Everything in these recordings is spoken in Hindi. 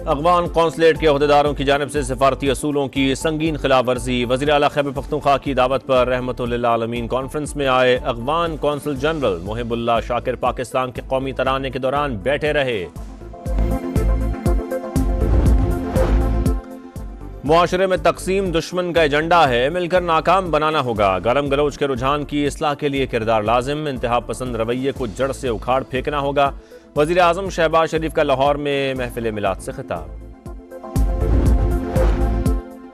अफगान कौंसलेट के अहदेदारों की जानिब से सिफारती असूलों की संगीन खिलाफ वर्जी। वज़ीर आला खैबर पख्तूनख्वा की दावत पर रहमतुल लिल आलमीन कॉन्फ्रेंस में आए अफगान कौंसल जनरल मुहिबुल्लाह शाकिर पाकिस्तान के कौमी तराने के दौरान बैठे रहे। मुआशरे में तकसीम दुश्मन का एजेंडा है, मिलकर नाकाम बनाना होगा। गरम गलोच के रुझान की इस्लाह के लिए किरदार लाजिम, इंतहा पसंद रवैये को जड़ से उखाड़ फेंकना होगा। वज़ीर आज़म शहबाज शरीफ का लाहौर में महफिल मिलाद से खिताब।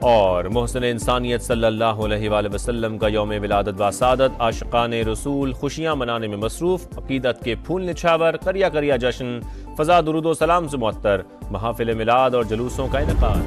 और मोहसिन इंसानियत सल्लल्लाहु अलैहि वसल्लम का यौम विलादत व सादत, आशिकान रसूल खुशियां मनाने में मसरूफ। अकीदत के फूल निछावर, करिया करिया जश्न, फजा दुरूद सलाम से मुअत्तर, महफिल मिलाद और जुलूसों का इनेकाद।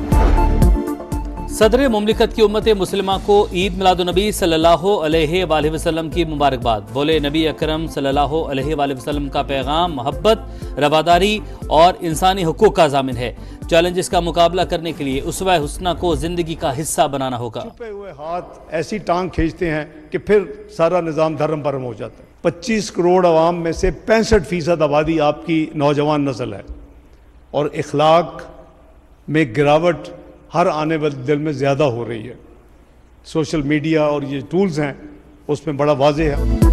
सदर मुमलिकत की उम्मत मुस्लिमा को ईद मिलादुन्नबी सल्लल्लाहु अलैहि वसल्लम की मुबारकबाद। बोले नबी अकरम सल्लल्लाहु अलैहि वसल्लम का पैगाम मोहब्बत, रवादारी और इंसानी हुकूक का ज़ामिन है। चैलेंजेस का मुकाबला करने के लिए उसवा हुस्ना को जिंदगी का हिस्सा बनाना होगा। छुपे हुए हाथ ऐसी टांग खींचते हैं कि फिर सारा निज़ाम धर्म भरम हो जाता है। 25 करोड़ आवाम में से 65% आबादी आपकी नौजवान नस्ल है और इखलाक में गिरावट हर आने वाले दिल में ज़्यादा हो रही है। सोशल मीडिया और ये टूल्स हैं उसमें बड़ा वाज़ेह है।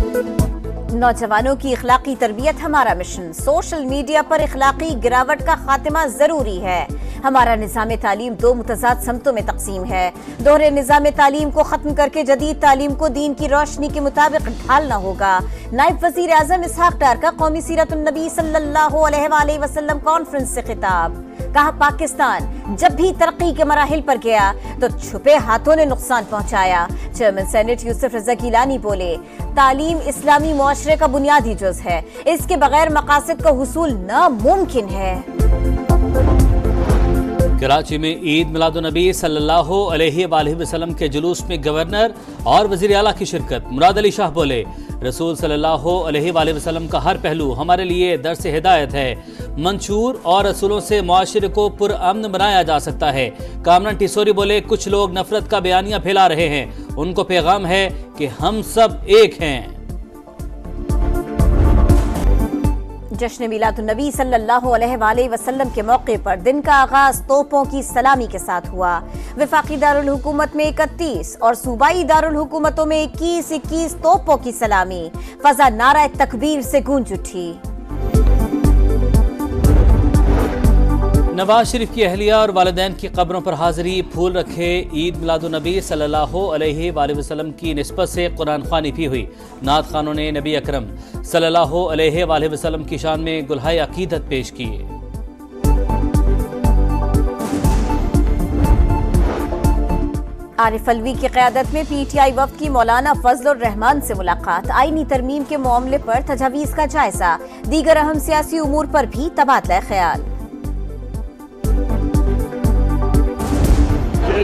नौजवानों की इखलाकी तरबियत हमारा मिशन। सोशल मीडिया पर इखलाकी गिरावट का खात्मा जरूरी है। हमारा निज़ाम तालीम दो मुतज़ाद समतों में तकसीम है। दोहरे निज़ाम तालीम को ख़त्म करके जदीद तालीम को दीन की रोशनी के मुताबिक ढालना होगा। नायब वज़ीर आज़म इसहाक डार का कौमी सीरतुन नबी सल्लल्लाहु अलैहि वसल्लम कॉन्फ्रेंस से खिताब। कहा, पाकिस्तान जब भी तरक्की के मराहिल पर गया तो छुपे हाथों ने नुकसान पहुंचाया। चेयरमैन सेनेट यूसुफ रज़ा गिलानी बोले, तालीम इस्लामी मुआशरे का बुनियादी जुज़ है, इसके बगैर मकासद का हुसूल नामुमकिन है। कराची में ईद मिलादुन्नबी सल्लल्लाहु अलैहि वसल्लम के जुलूस में गवर्नर और वज़ीर आला की शिरकत। मुराद अली शाह बोले, रसूल सल्लल्लाहु अलैहि वसल्लम का हर पहलू हमारे लिए दर्स हिदायत है। मंशूर और रसूलों से मुआशरे को पुरअमन बनाया जा सकता है। कामरान टिसोरी बोले, कुछ लोग नफरत का बयानिया फैला रहे हैं, उनको पैगाम है कि हम सब एक हैं। जश्न मिलादुन्नबी सल्लल्लाहु अलैहि वसल्लम के मौके पर दिन का आगाज तोपों की सलामी के साथ हुआ। वफाकी दारुल हुकूमत में 31 और सूबाई दारुल हुकूमतों में 21 तोपों की सलामी। फजा नारा तकबीर से गूंज उठी। नवाज शरीफ की अहलिया और वालिदैन की कब्रों पर हाजिरी, फूल रखे। ईद मिलादुन्नबी सल्लल्लाहु अलैहि वसल्लम की निस्बत से कुरान ख़्वानी भी हुई। नात खानों ने नबी अकरम सल्लल्लाहु अलैहि वसल्लम की शान में गुलहाए अकीदत पेश किए। आरिफ अलवी की क़यादत में PTI वफ़द की मौलाना फजलुर रहमान से मुलाकात। आईनी तरमीम के मामले पर तजावीज़ का जायजा। दीगर अहम सियासी उमूर पर भी तबादला ख्याल।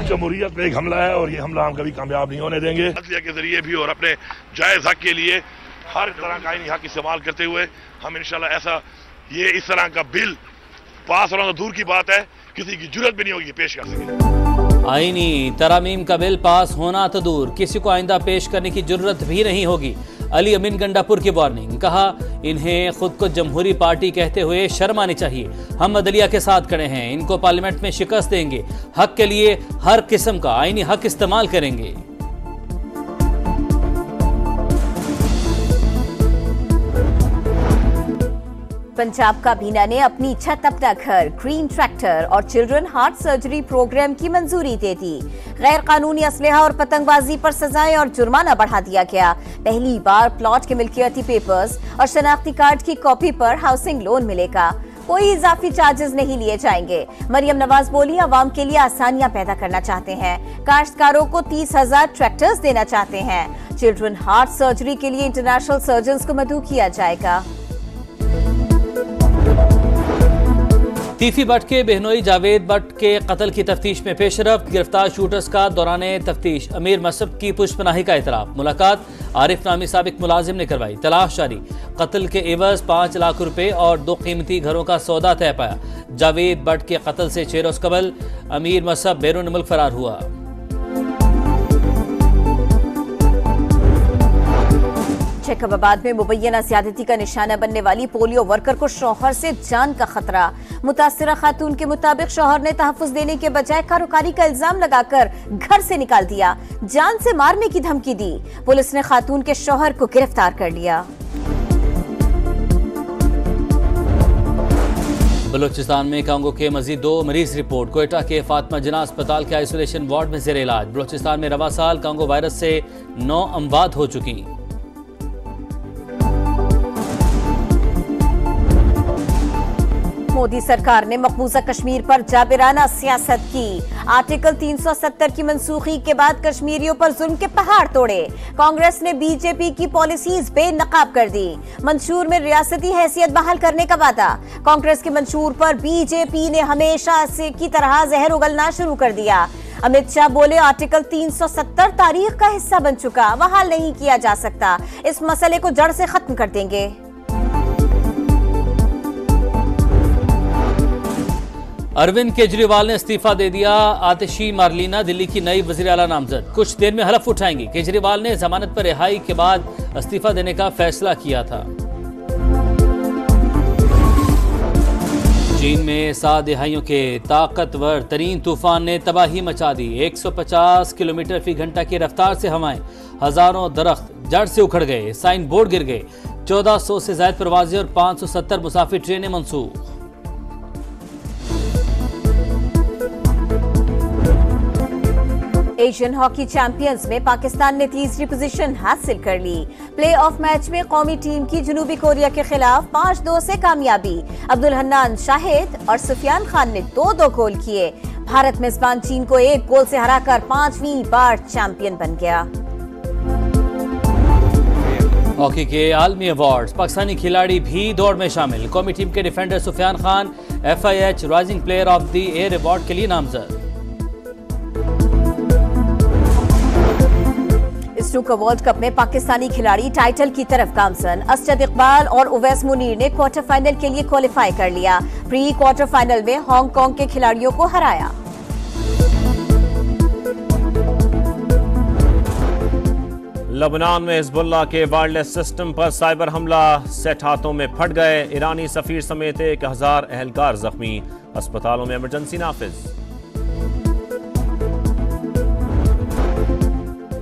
जमहूरियत पे एक हमला है और ये हमला हम कभी कामयाब नहीं होने देंगे। अदलिया के जरिए भी और अपने जायज हक के लिए हर तरह का आईनी हक इस्तेमाल करते हुए हम इंशाल्लाह इस तरह का बिल पास होना तो दूर की बात है, किसी की जुर्रत भी नहीं होगी पेश कर सके। आईनी तरामीम का बिल पास होना तो दूर, किसी को आइंदा पेश करने की जुर्रत भी नहीं होगी। अली अमीन गंडापुर की वार्निंग। कहा, इन्हें खुद को जमहूरी पार्टी कहते हुए शर्म आनी चाहिए। हम अदलिया के साथ खड़े हैं, इनको पार्लियामेंट में शिकस्त देंगे। हक के लिए हर किस्म का आईनी हक इस्तेमाल करेंगे। पंजाब काबीना ने अपनी छत अपना घर, ग्रीन ट्रैक्टर और चिल्ड्रन हार्ट सर्जरी प्रोग्राम की मंजूरी दे दी। गैर कानूनी असलहा और पतंगबाजी पर सजाएं और जुर्माना बढ़ा दिया गया। पहली बार प्लॉट के मिल्कियती पेपर्स और शनाख्ती कार्ड की कॉपी पर हाउसिंग लोन मिलेगा। कोई इजाफी चार्जेस नहीं लिए जाएंगे। मरियम नवाज बोली, आवाम के लिए आसानियां पैदा करना चाहते हैं। काश्तकारों को 30,000 ट्रैक्टर्स देना चाहते हैं। चिल्ड्रन हार्ट सर्जरी के लिए इंटरनेशनल सर्जन्स को मदऊ किया जाएगा। तीफी भट्ट के बहनोई जावेद भट्ट के कत्ल की तफ्तीश में पेशरफ्त। गिरफ्तार शूटर्स का दौरान तफ्तीश अमीर मसब की पुष्पनाही का इतराफ। मुलाकात आरिफ नामी साबिक मुलाजिम ने करवाई। तलाश जारी। कत्ल के एवज 5 लाख रुपए और 2 कीमती घरों का सौदा तय पाया। जावेद भट्ट के कत्ल से 6 रोज कबल अमीर मसब बैरून मुल्क फरार हुआ। जैकबाबाद में मुबैना ज्यादती का निशाना बनने वाली पोलियो वर्कर को शौहर से जान का खतरा। मुतासिरा खातून के मुताबिक शौहर ने तहफ्फुज देने के बजाय कारोकारी का इल्जाम लगाकर घर से निकाल दिया, जान से मारने की धमकी दी। पुलिस ने खातून के शौहर को गिरफ्तार कर लिया। बलूचिस्तान में कांगो के मजीद 2 मरीज रिपोर्ट। कोयटा के फातिमा जिन्ना अस्पताल के आइसोलेशन वार्ड में ज़ेर इलाज। बलूचिस्तान में रवा साल कांगो वायरस से 9 अमवात हो चुकी। मोदी सरकार ने मकबूजा कश्मीर पर जाबिराना सियासत की। आर्टिकल 370 की मनसूखी के बाद कश्मीरियों पर जुल्म के पहाड़ तोड़े। कांग्रेस ने बीजेपी की पॉलिसीज बेनकाब कर दी। मंशूर में रियासती हैसियत बहाल करने का वादा। कांग्रेस के मंशूर पर बीजेपी ने हमेशा से की तरह जहर उगलना शुरू कर दिया। अमित शाह बोले, आर्टिकल 370 तारीख का हिस्सा बन चुका, बहाल नहीं किया जा सकता। इस मसले को जड़ से खत्म कर देंगे। अरविंद केजरीवाल ने इस्तीफा दे दिया। आतिशी मार्लिना दिल्ली की नई वजीर आला नामजद। कुछ देर में हलफ उठाएंगी। केजरीवाल ने जमानत पर रिहाई के बाद इस्तीफा देने का फैसला किया था। चीन में 7 दिहाइयों के ताकतवर तरीन तूफान ने तबाही मचा दी। 150 किलोमीटर फी घंटा की रफ्तार से हवाएं, हजारों दरख्त जड़ से उखड़ गए, साइन बोर्ड गिर गए, 1400 से ज्यादा प्रवासी और 570 मुसाफिर ट्रेनें मंसूख। एशियन हॉकी चैंपियंस में पाकिस्तान ने तीसरी पोजीशन हासिल कर ली। प्ले ऑफ मैच में कौमी टीम की जनूबी कोरिया के खिलाफ 5-2 से कामयाबी। अब्दुल हन्नान शाहिद और सुफियान खान ने 2-2 गोल किए। भारत मेजबान चीन को 1 गोल से हराकर 5वीं बार चैंपियन बन गया। हॉकी के आलमी अवार्ड्स, पाकिस्तानी खिलाड़ी भी दौड़ में शामिल। कौमी टीम के defender Sufiyan Khan FIH rising player of the year award के लिए नामजद। स्नूकर वर्ल्ड कप में पाकिस्तानी खिलाड़ी टाइटल की तरफ गामजन। असद इकबाल और उवैस मुनीर ने क्वार्टर फाइनल के लिए क्वालिफाई कर लिया। प्री क्वार्टर फाइनल में हांगकांग के खिलाड़ियों को हराया। लबनान में हिजबुल्लाह के वायरलेस सिस्टम पर साइबर हमला, सेट हाथों में फट गए। ईरानी सफीर समेत 1000 एहलकार जख्मी। अस्पतालों में इमरजेंसी नाफिज।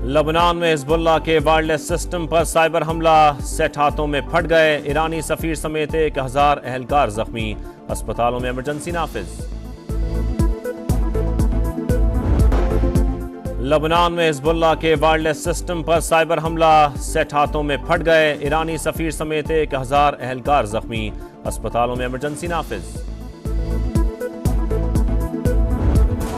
लबनान में हिजबुल्लाह के वायरलेस सिस्टम पर साइबर हमला, सेट हाथों में फट गए। ईरानी सफीर समेत 1000 एहलकार जख्मी। अस्पतालों में इमरजेंसी नाफिज। लबनान में हिजबुल्लाह के वायरलेस सिस्टम पर साइबर हमला, सेट हाथों में फट गए। ईरानी सफीर समेत 1000 एहलकार जख्मी। अस्पतालों में इमरजेंसी नाफिज।